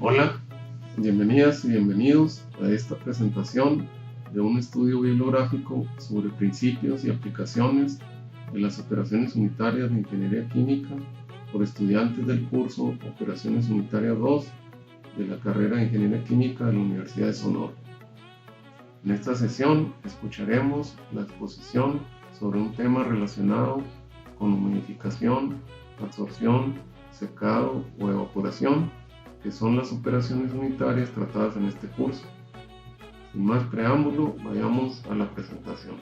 Hola, bienvenidas y bienvenidos a esta presentación de un estudio bibliográfico sobre principios y aplicaciones de las operaciones unitarias de ingeniería química por estudiantes del curso Operaciones Unitarias 2 de la carrera de Ingeniería Química de la Universidad de Sonora. En esta sesión escucharemos la exposición sobre un tema relacionado con humidificación, absorción, secado o evaporación, que son las operaciones unitarias tratadas en este curso. Sin más preámbulo, vayamos a la presentación.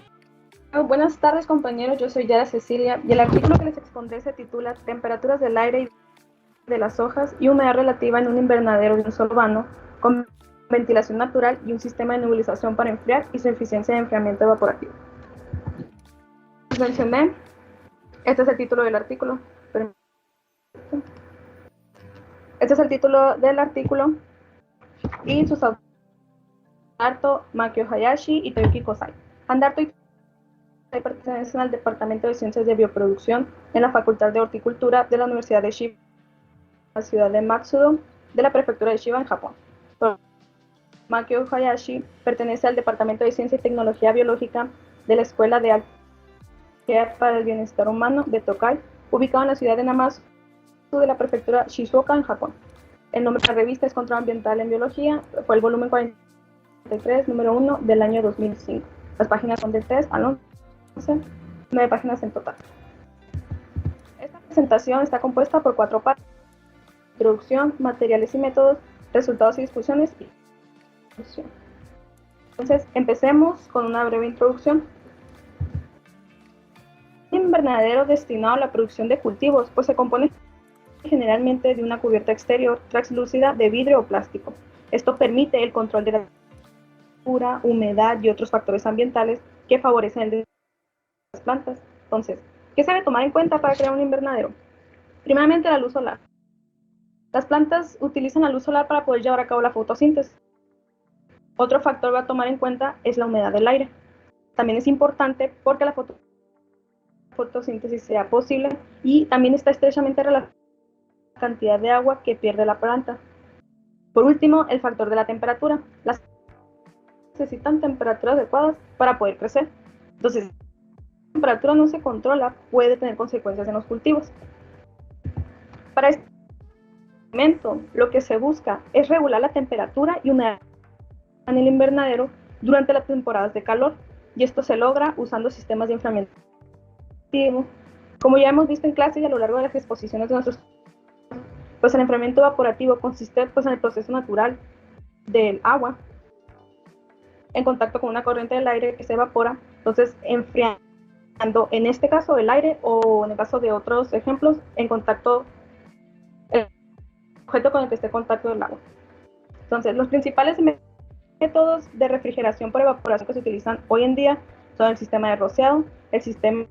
Buenas tardes, compañeros, yo soy Yara Cecilia y el artículo que les expondré se titula Temperaturas del aire y de las hojas y humedad relativa en un invernadero de un solvano con ventilación natural y un sistema de nebulización para enfriar y su eficiencia de enfriamiento evaporativo. Les mencioné, este es el título del artículo. Este es el título del artículo y sus autores Handato, Makio Hayashi y Toyuki Kosai. Handato y pertenecen al Departamento de Ciencias de Bioproducción en la Facultad de Horticultura de la Universidad de Shiba, en la ciudad de Matsudo, de la prefectura de Shiba, en Japón. Makio Hayashi pertenece al Departamento de Ciencia y Tecnología Biológica de la Escuela de Alta para el Bienestar Humano de Tokai, ubicado en la ciudad de Namazu, de la prefectura Shizuoka, en Japón. El nombre de la revista es Control Ambiental en Biología, fue el volumen 43, número 1, del año 2005. Las páginas son del 3 al 11, 9 páginas en total. Esta presentación está compuesta por 4 partes: introducción, materiales y métodos, resultados y discusiones y conclusión. Entonces, empecemos con una breve introducción. Un invernadero destinado a la producción de cultivos, pues se compone generalmente de una cubierta exterior translúcida de vidrio o plástico. Esto permite el control de la temperatura, humedad y otros factores ambientales que favorecen el desarrollo de las plantas. Entonces, ¿qué se debe tomar en cuenta para crear un invernadero? Primeramente, la luz solar. Las plantas utilizan la luz solar para poder llevar a cabo la fotosíntesis. Otro factor a tomar en cuenta es la humedad del aire. También es importante porque la fotosíntesis sea posible y también está estrechamente relacionada con la cantidad de agua que pierde la planta. Por último, el factor de la temperatura. Las necesitan temperaturas adecuadas para poder crecer. Entonces, si la temperatura no se controla, puede tener consecuencias en los cultivos. Para este momento, lo que se busca es regular la temperatura y humedad en el invernadero durante las temporadas de calor, y esto se logra usando sistemas de enfriamiento. Como ya hemos visto en clase y a lo largo de las exposiciones de nuestros, pues el enfriamiento evaporativo consiste pues en el proceso natural del agua en contacto con una corriente del aire que se evapora, entonces enfriando en este caso el aire, o en el caso de otros ejemplos, en contacto el objeto con el que esté en contacto del agua. Entonces, los principales métodos de refrigeración por evaporación que se utilizan hoy en día son el sistema de rociado, el sistema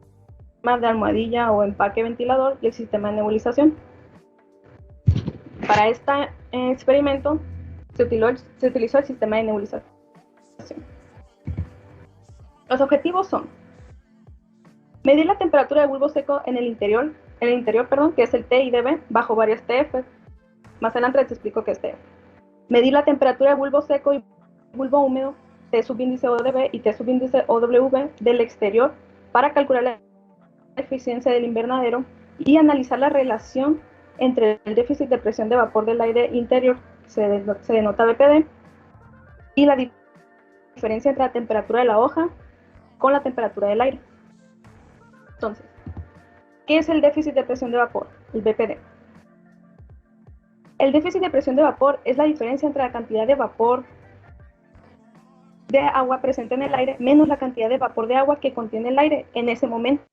de almohadilla o empaque ventilador y el sistema de nebulización. Para este experimento se utilizó el sistema de nebulización. Los objetivos son medir la temperatura del bulbo seco en el interior, que es el TIDB, bajo varias TF. Más adelante les explico qué es TF. Medir la temperatura del bulbo seco y bulbo húmedo, T subíndice ODB y T subíndice OW del exterior, para calcular la eficiencia del invernadero y analizar la relación entre el déficit de presión de vapor del aire interior, se denota BPD, y la diferencia entre la temperatura de la hoja con la temperatura del aire. Entonces, ¿qué es el déficit de presión de vapor? El BPD. El déficit de presión de vapor es la diferencia entre la cantidad de vapor de agua presente en el aire menos la cantidad de vapor de agua que contiene el aire en ese momento.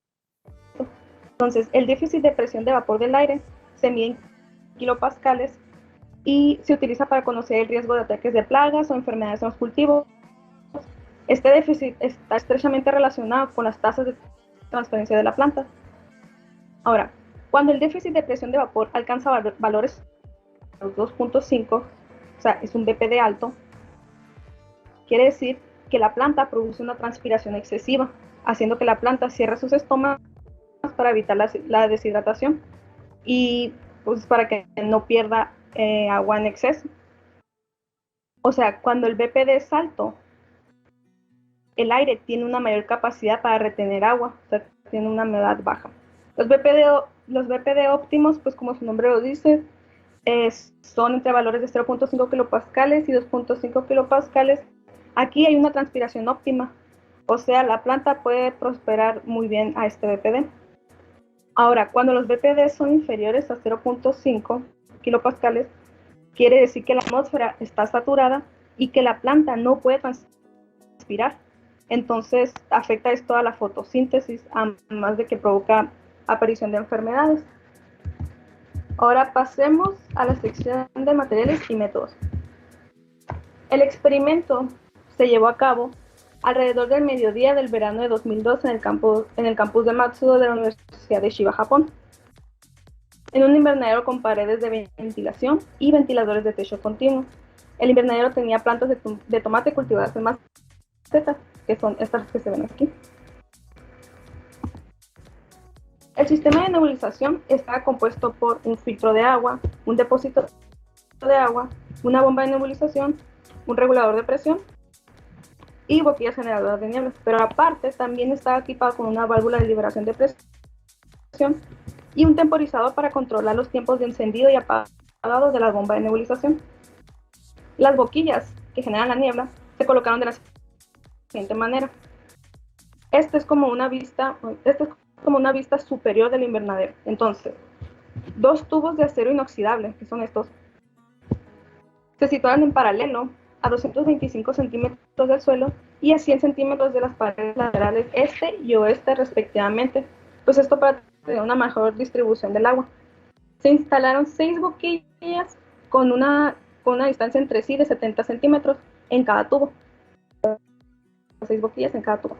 Entonces, el déficit de presión de vapor del aire se mide en kilopascales y se utiliza para conocer el riesgo de ataques de plagas o enfermedades en los cultivos. Este déficit está estrechamente relacionado con las tasas de transferencia de la planta. Ahora, cuando el déficit de presión de vapor alcanza valores 2.5, o sea, es un BPD alto, quiere decir que la planta produce una transpiración excesiva, haciendo que la planta cierre sus estómagos para evitar la deshidratación y pues para que no pierda agua en exceso. O sea, cuando el BPD es alto, el aire tiene una mayor capacidad para retener agua, o sea, tiene una humedad baja. Los BPD óptimos, pues como su nombre lo dice, son entre valores de 0.5 kilopascales y 2.5 kilopascales. Aquí hay una transpiración óptima, o sea, la planta puede prosperar muy bien a este BPD. Ahora, cuando los BPD son inferiores a 0.5 kilopascales, quiere decir que la atmósfera está saturada y que la planta no puede transpirar. Entonces, afecta esto a la fotosíntesis, además de que provoca aparición de enfermedades. Ahora pasemos a la sección de materiales y métodos. El experimento se llevó a cabo alrededor del mediodía del verano de 2002 en el campus de Matsudo de la Universidad de Chiba, Japón, en un invernadero con paredes de ventilación y ventiladores de techo continuo. El invernadero tenía plantas de tomate cultivadas en macetas, que son estas que se ven aquí. El sistema de nebulización está compuesto por un filtro de agua, un depósito de agua, una bomba de nebulización, un regulador de presión y boquillas generadoras de niebla. Pero aparte también está equipado con una válvula de liberación de presión y un temporizador para controlar los tiempos de encendido y apagado de la bomba de nebulización. Las boquillas que generan la niebla se colocaron de la siguiente manera. Esta es como una vista superior del invernadero. Entonces, dos tubos de acero inoxidable, que son estos, se situaron en paralelo a 225 centímetros del suelo y a 100 centímetros de las paredes laterales este y oeste respectivamente, pues esto para tener una mejor distribución del agua. Se instalaron 6 boquillas con una distancia entre sí de 70 centímetros en cada tubo. 6 boquillas en cada tubo.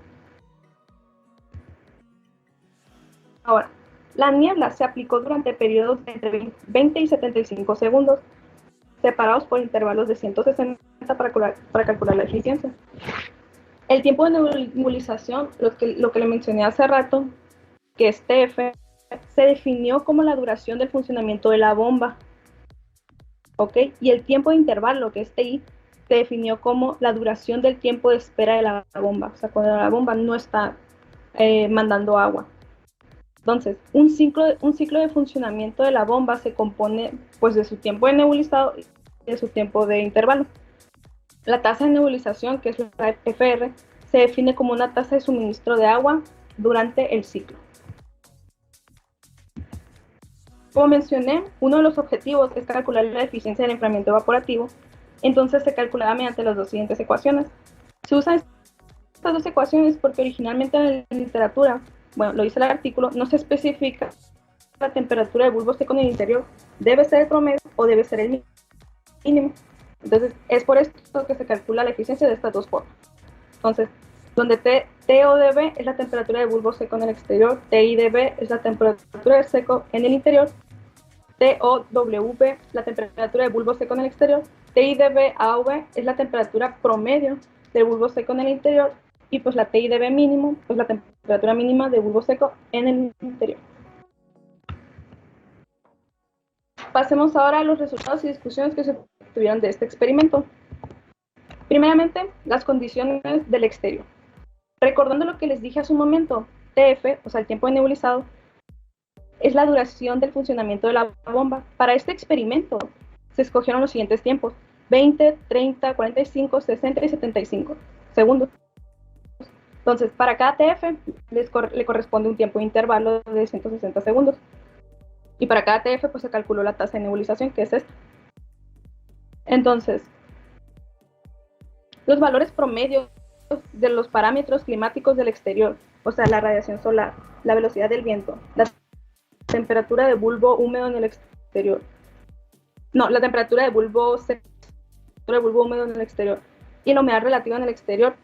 Ahora, la niebla se aplicó durante periodos de entre 20 y 75 segundos, separados por intervalos de 160 para calcular la eficiencia. El tiempo de nebulización, lo que le mencioné hace rato, que es TF, se definió como la duración del funcionamiento de la bomba, ¿ok? Y el tiempo de intervalo, que es TI, se definió como la duración del tiempo de espera de la bomba, o sea, cuando la bomba no está mandando agua. Entonces, un ciclo de funcionamiento de la bomba se compone pues de su tiempo de nebulizado y de su tiempo de intervalo. La tasa de nebulización, que es la FR, se define como una tasa de suministro de agua durante el ciclo. Como mencioné, uno de los objetivos es calcular la eficiencia del enfriamiento evaporativo, entonces se calculaba mediante las dos siguientes ecuaciones. Se usan estas dos ecuaciones porque originalmente en la literatura, bueno, lo dice el artículo, no se especifica la temperatura del bulbo seco en el interior, debe ser el promedio o debe ser el mínimo. Entonces, es por esto que se calcula la eficiencia de estas dos formas. Entonces, donde TOdB es la temperatura del bulbo seco en el exterior, TIdB es la temperatura del seco en el interior, TOWB la temperatura del bulbo seco en el exterior, TIdB-AV es la temperatura promedio del bulbo seco en el interior, y pues la TIdB mínimo es la temperatura mínima del bulbo seco en el interior. Pasemos ahora a los resultados y discusiones que se obtuvieron de este experimento. Primeramente, las condiciones del exterior. Recordando lo que les dije hace un momento, TF, o sea, el tiempo de nebulizado, es la duración del funcionamiento de la bomba. Para este experimento se escogieron los siguientes tiempos: 20, 30, 45, 60 y 75 segundos. Entonces, para cada TF le corresponde un tiempo de intervalo de 160 segundos. Y para cada TF pues se calculó la tasa de nebulización, que es esta. Entonces, los valores promedios de los parámetros climáticos del exterior, o sea, la radiación solar, la velocidad del viento, la temperatura de bulbo húmedo en el exterior, la temperatura de bulbo seco, de bulbo húmedo en el exterior y la humedad relativa en el exterior,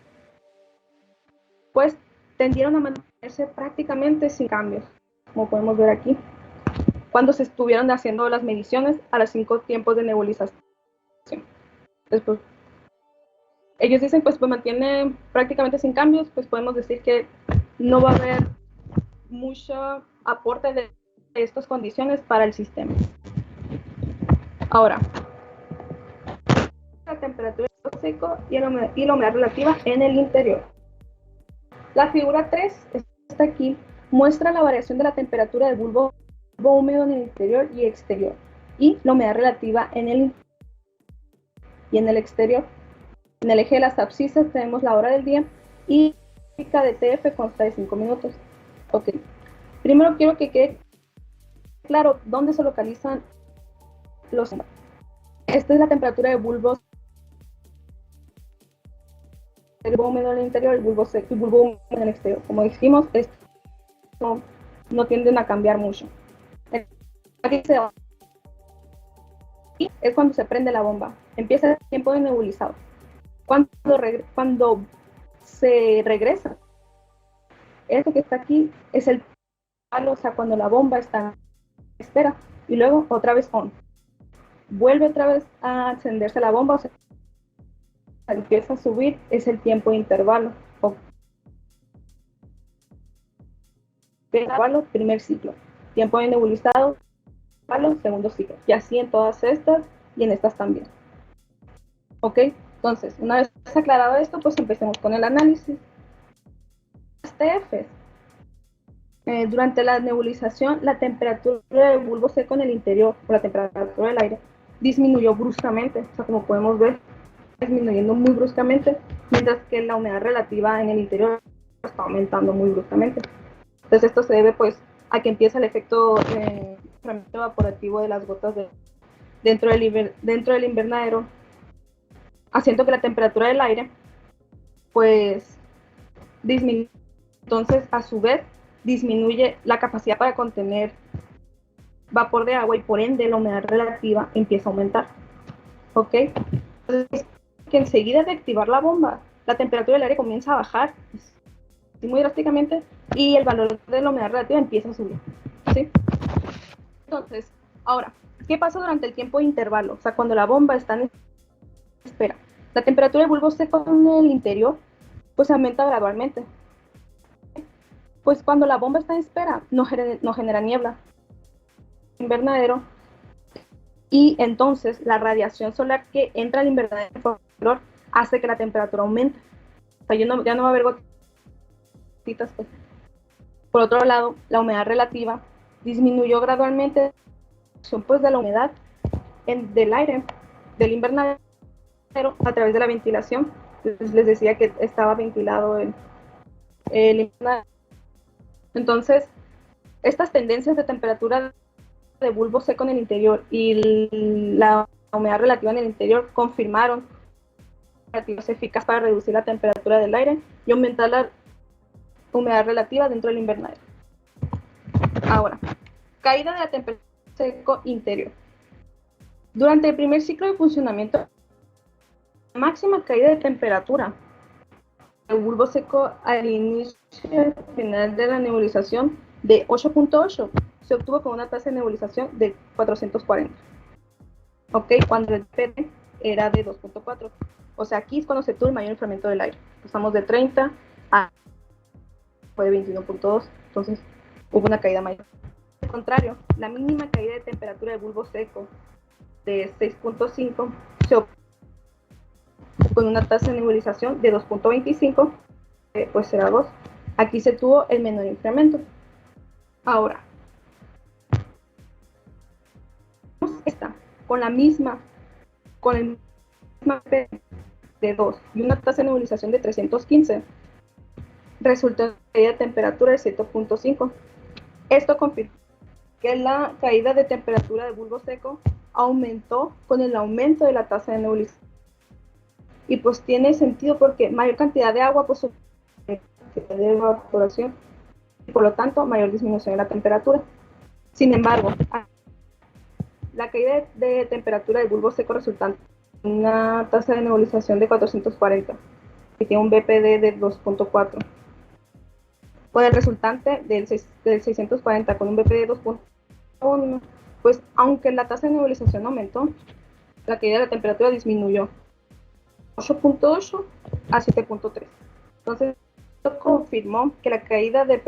pues tendieron a mantenerse prácticamente sin cambios, como podemos ver aquí, cuando se estuvieron haciendo las mediciones a los 5 tiempos de nebulización. Después, ellos dicen pues mantiene prácticamente sin cambios, pues podemos decir que no va a haber mucho aporte de estas condiciones para el sistema. Ahora, la temperatura seco y la humedad relativa en el interior. La figura 3, está aquí, muestra la variación de la temperatura del bulbo húmedo en el interior y exterior y la humedad relativa en el interior y en el exterior. En el eje de las abscisas tenemos la hora del día y la gráfica de TF consta de 5 minutos. Ok. Primero quiero que quede claro dónde se localizan los. Esta es la temperatura de bulbos. El bulbo húmedo en el interior, el bulbo seco y el bulbo húmedo en el exterior. Como dijimos, esto no tienden a cambiar mucho. Aquí es cuando se prende la bomba. Empieza el tiempo de nebulizado. Cuando se regresa, esto que está aquí es el palo, o sea, cuando la bomba está en espera y luego otra vez on. Vuelve otra vez a encenderse la bomba, o sea, empieza a subir, es el tiempo de intervalo. Intervalo, primer ciclo. Tiempo de nebulizado, segundo ciclo. Y así en todas estas y en estas también. Ok, entonces, una vez aclarado esto, pues empecemos con el análisis. TF. Durante la nebulización, la temperatura del bulbo seco en el interior, o la temperatura del aire, disminuyó bruscamente. O sea, como podemos ver, disminuyendo muy bruscamente, mientras que la humedad relativa en el interior está aumentando muy bruscamente. Entonces esto se debe pues a que empieza el efecto evaporativo de las gotas dentro del invernadero, haciendo que la temperatura del aire pues disminuye. Entonces a su vez disminuye la capacidad para contener vapor de agua y por ende la humedad relativa empieza a aumentar. ¿Ok? Entonces que enseguida de activar la bomba, la temperatura del aire comienza a bajar muy drásticamente y el valor de la humedad relativa empieza a subir. ¿Sí? Entonces, ahora, ¿qué pasa durante el tiempo de intervalo? O sea, cuando la bomba está en espera. La temperatura del bulbo seco en el interior pues aumenta gradualmente. Pues cuando la bomba está en espera no genera niebla invernadero y entonces la radiación solar que entra al invernadero hace que la temperatura aumente. O sea, ya no va a haber gotitas. Pues. Por otro lado, la humedad relativa disminuyó gradualmente pues, de la humedad del aire del invernadero a través de la ventilación. Entonces, les decía que estaba ventilado el invernadero. Entonces, estas tendencias de temperatura de bulbo seco en el interior y la humedad relativa en el interior confirmaron que es eficaz para reducir la temperatura del aire y aumentar la humedad relativa dentro del invernadero. Ahora, caída de la temperatura seco interior. Durante el primer ciclo de funcionamiento, la máxima caída de temperatura del bulbo seco al inicio final de la nebulización de 8.8 se obtuvo con una tasa de nebulización de 440. Ok, cuando el PD era de 2.4. O sea, aquí es cuando se tuvo el mayor enfriamiento del aire. Pasamos de 30 a fue de 21.2. Entonces, hubo una caída mayor. Al contrario, la mínima caída de temperatura del bulbo seco de 6.5 se obtuvo con una tasa de nebulización de 2.25, pues será 2. Aquí se tuvo el menor incremento. Ahora, esta con el misma P de 2 y una tasa de nebulización de 315, resultó en una caída de temperatura de 7.5. Esto confirma que la caída de temperatura del bulbo seco aumentó con el aumento de la tasa de nebulización. Y pues tiene sentido porque mayor cantidad de agua, pues de evaporación, y por lo tanto mayor disminución de la temperatura. Sin embargo, la caída de temperatura del bulbo seco resultante en una tasa de nebulización de 440 y tiene un BPD de 2.4. Con el resultante del 640 con un BPD de 2.1, pues aunque la tasa de nebulización aumentó, la caída de la temperatura disminuyó 8.8 a 7.3. Entonces, esto confirmó que la caída de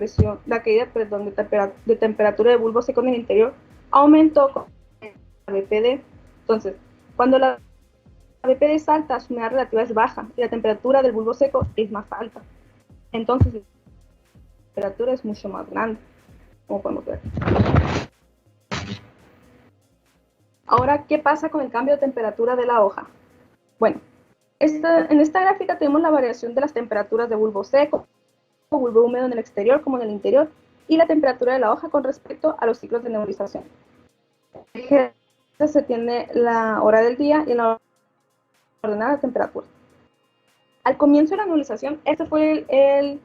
temperatura de bulbo seco en el interior aumentó con el BPD. Entonces, cuando la BPD es alta, su humedad relativa es baja y la temperatura del bulbo seco es más alta. Entonces, la temperatura es mucho más grande, como podemos ver. Ahora, ¿qué pasa con el cambio de temperatura de la hoja? Bueno, en esta gráfica tenemos la variación de las temperaturas de bulbo seco, bulbo húmedo en el exterior como en el interior, y la temperatura de la hoja con respecto a los ciclos de nebulización. Se tiene la hora del día y la ordenada de temperatura. Al comienzo de la nebulización, este fue el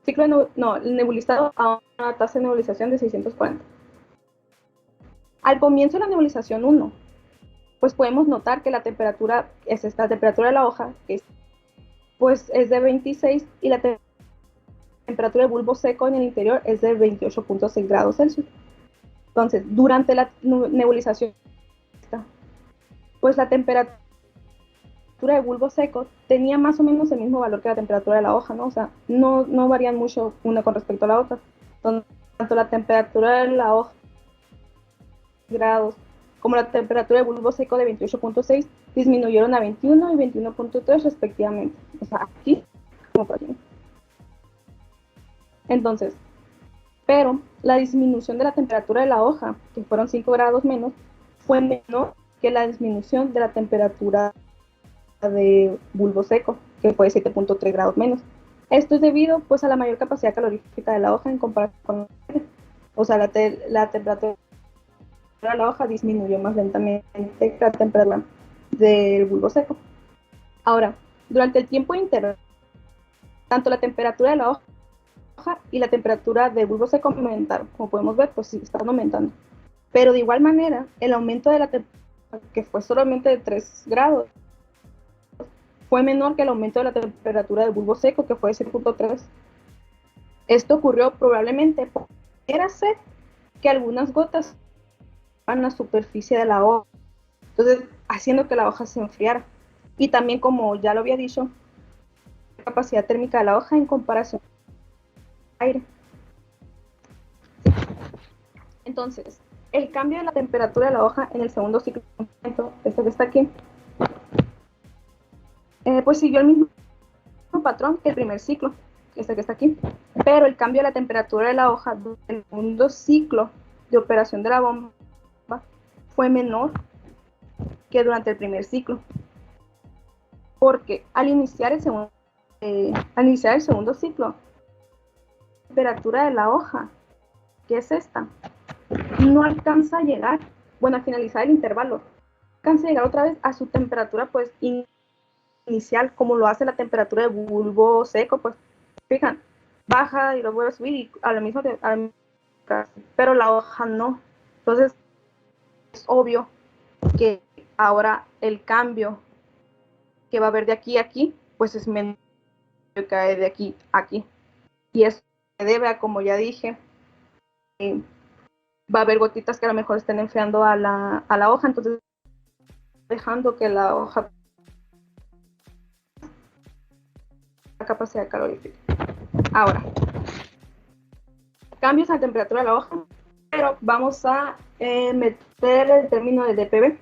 ciclo el nebulizado a una tasa de nebulización de 640. Al comienzo de la nebulización 1, pues podemos notar que la temperatura es esta temperatura de la hoja, que es de 26, y la temperatura de bulbo seco en el interior es de 28.6 grados Celsius. Entonces, durante la nebulización, pues la temperatura de bulbo seco tenía más o menos el mismo valor que la temperatura de la hoja, ¿no? O sea, no varían mucho una con respecto a la otra. Tanto la temperatura de la hoja grados como la temperatura de bulbo seco de 28.6 disminuyeron a 21 y 21.3 respectivamente. O sea, aquí como por aquí. Entonces, pero la disminución de la temperatura de la hoja, que fueron 5 grados menos, fue menor que la disminución de la temperatura de bulbo seco, que fue 7.3 grados menos. Esto es debido pues a la mayor capacidad calorífica de la hoja en comparación con o sea, la temperatura de la hoja disminuyó más lentamente que la temperatura del bulbo seco. Ahora, durante el tiempo interno, tanto la temperatura de la hoja y la temperatura del bulbo seco aumentaron. Como podemos ver, pues sí, están aumentando. Pero de igual manera, el aumento de la temperatura, que fue solamente de 3 grados, fue menor que el aumento de la temperatura del bulbo seco, que fue de 7.3. Esto ocurrió probablemente por ser que algunas gotas en la superficie de la hoja, entonces haciendo que la hoja se enfriara. Y también, como ya lo había dicho, la capacidad térmica de la hoja en comparación al aire. Entonces, el cambio de la temperatura de la hoja en el segundo ciclo, este que está aquí, pues siguió el mismo patrón que el primer ciclo, este que está aquí, pero el cambio de la temperatura de la hoja en el segundo ciclo de operación de la bomba fue menor que durante el primer ciclo, porque al iniciar el segundo ciclo, la temperatura de la hoja, que es esta, no alcanza a llegar, bueno, al finalizar el intervalo, alcanza a llegar otra vez a su temperatura pues inicial, como lo hace la temperatura de bulbo seco, pues fijan, baja y lo vuelve a subir y a la misma pero la hoja no. Entonces es obvio que ahora el cambio que va a haber de aquí a aquí, pues es menor que cae de aquí a aquí. Y eso se debe a, como ya dije, va a haber gotitas que a lo mejor estén enfriando a la hoja, entonces dejando que la hoja la capacidad calorífica. Ahora, cambios en la temperatura de la hoja, pero vamos a meter el término de dPB.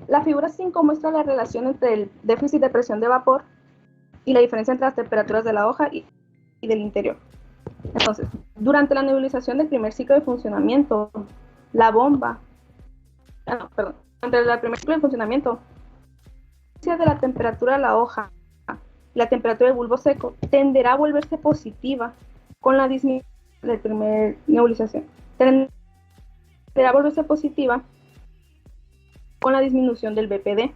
La figura 5 muestra la relación entre el déficit de presión de vapor y la diferencia entre las temperaturas de la hoja y del interior. Entonces, durante la nebulización del primer ciclo de funcionamiento, la bomba, durante el primer ciclo de funcionamiento, la de la temperatura de la hoja y la temperatura del bulbo seco tenderá a volverse positiva con la disminución del primer nebulización. Tenderá a volverse positiva con la disminución del BPD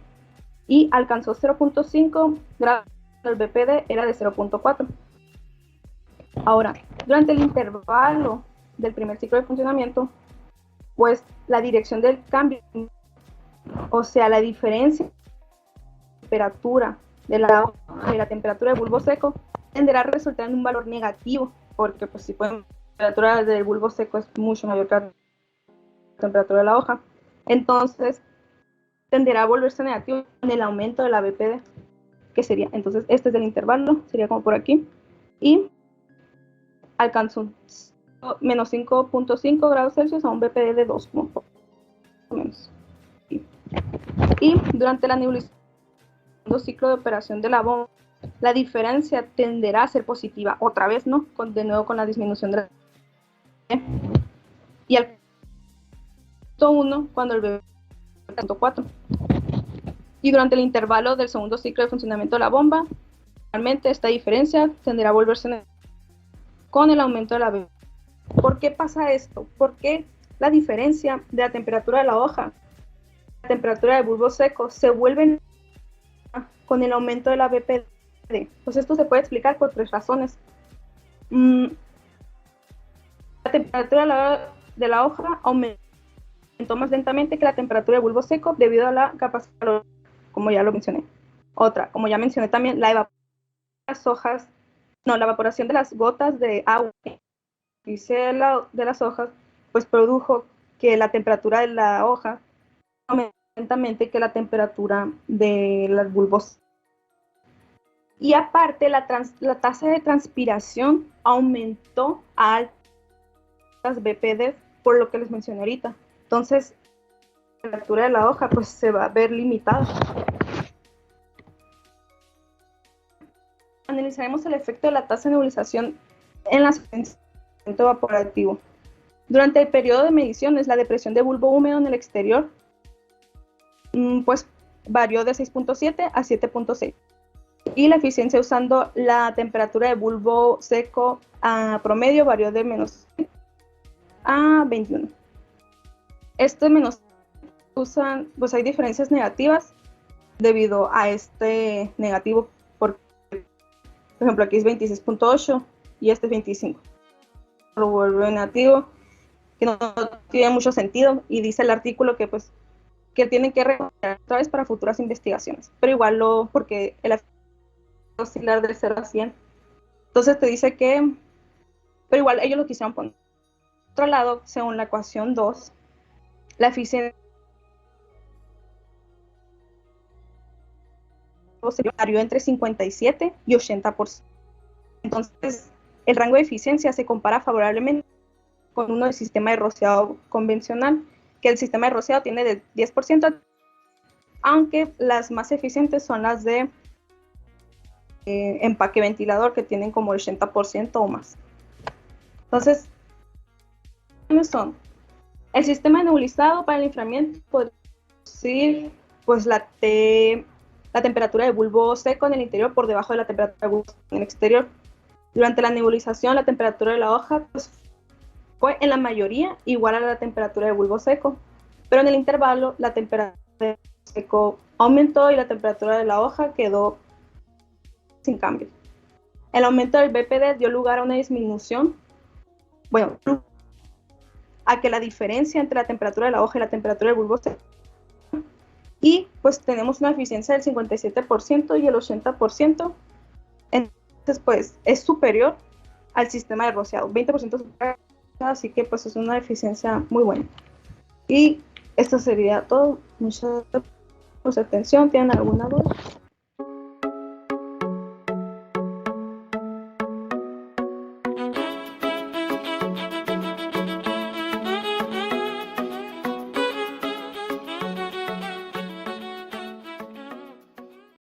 y alcanzó 0.5 grados, el BPD era de 0.4. Ahora, durante el intervalo del primer ciclo de funcionamiento, pues la dirección del cambio, o sea, la diferencia de temperatura de la hoja y la temperatura del bulbo seco, tenderá a resultar en un valor negativo, porque pues si la temperatura del bulbo seco es mucho mayor que la temperatura de la hoja, entonces tenderá a volverse negativo en el aumento de la BPD, que sería, entonces este es el intervalo, sería como por aquí, y alcanzó menos 5.5 grados Celsius a un BPD de 2, menos. Y durante la nebulización, segundo ciclo de operación de la bomba, la diferencia tenderá a ser positiva, otra vez, ¿no? De nuevo con la disminución de la... Y al punto 1, cuando el bebé punto 4. Y durante el intervalo del segundo ciclo de funcionamiento de la bomba, realmente esta diferencia tenderá a volverse negativa con el aumento de la bebé. ¿Por qué pasa esto? Porque la diferencia de la temperatura de la hoja, la temperatura del bulbo seco, se vuelve con el aumento de la BPD. Pues esto se puede explicar por 3 razones. La temperatura de la hoja aumentó más lentamente que la temperatura del bulbo seco debido a la capacidad, como ya lo mencioné. Otra, como ya mencioné también, la evaporación de las gotas de agua de las hojas, pues produjo que la temperatura de la hoja aumente lentamente que la temperatura de los bulbos. Y aparte, la tasa de transpiración aumentó a altas BPD, por lo que les mencioné ahorita. Entonces, la temperatura de la hoja pues se va a ver limitada. Analizaremos el efecto de la tasa de nebulización en el asentamiento evaporativo. Durante el periodo de mediciones, la depresión de bulbo húmedo en el exterior pues varió de 6.7 a 7.6. Y la eficiencia usando la temperatura de bulbo seco a promedio varió de menos a 21. Este menos usan, pues hay diferencias negativas debido a este negativo, porque, por ejemplo, aquí es 26.8 y este es 25. Lo vuelve negativo, que no tiene mucho sentido, y dice el artículo que pues que tienen que recuperar otra vez para futuras investigaciones, pero igual porque el efecto oscilar del 0 a 100. Entonces te dice que, pero igual ellos lo quisieron poner. Por otro lado, según la ecuación 2, la eficiencia varió entre 57 y 80%. Entonces, el rango de eficiencia se compara favorablemente con uno del sistema de rociado convencional, que el sistema de rociado tiene del 10%, aunque las más eficientes son las de empaque ventilador, que tienen como el 80% o más. Entonces, ¿cuáles son? El sistema nebulizado para el enfriamiento puede reducir pues, la temperatura de bulbo seco en el interior por debajo de la temperatura de bulbo en el exterior. Durante la nebulización, la temperatura de la hoja pues, fue en la mayoría igual a la temperatura de bulbo seco, pero en el intervalo la temperatura de bulbo seco aumentó y la temperatura de la hoja quedó sin cambio. El aumento del BPD dio lugar a una disminución, bueno, a que la diferencia entre la temperatura de la hoja y la temperatura del bulbo seco, y pues tenemos una eficiencia del 57% y el 80%, entonces pues es superior al sistema de rociado, 20% superior, así que pues es una eficiencia muy buena. Y esto sería todo. Muchas gracias por su atención. ¿Tienen alguna duda?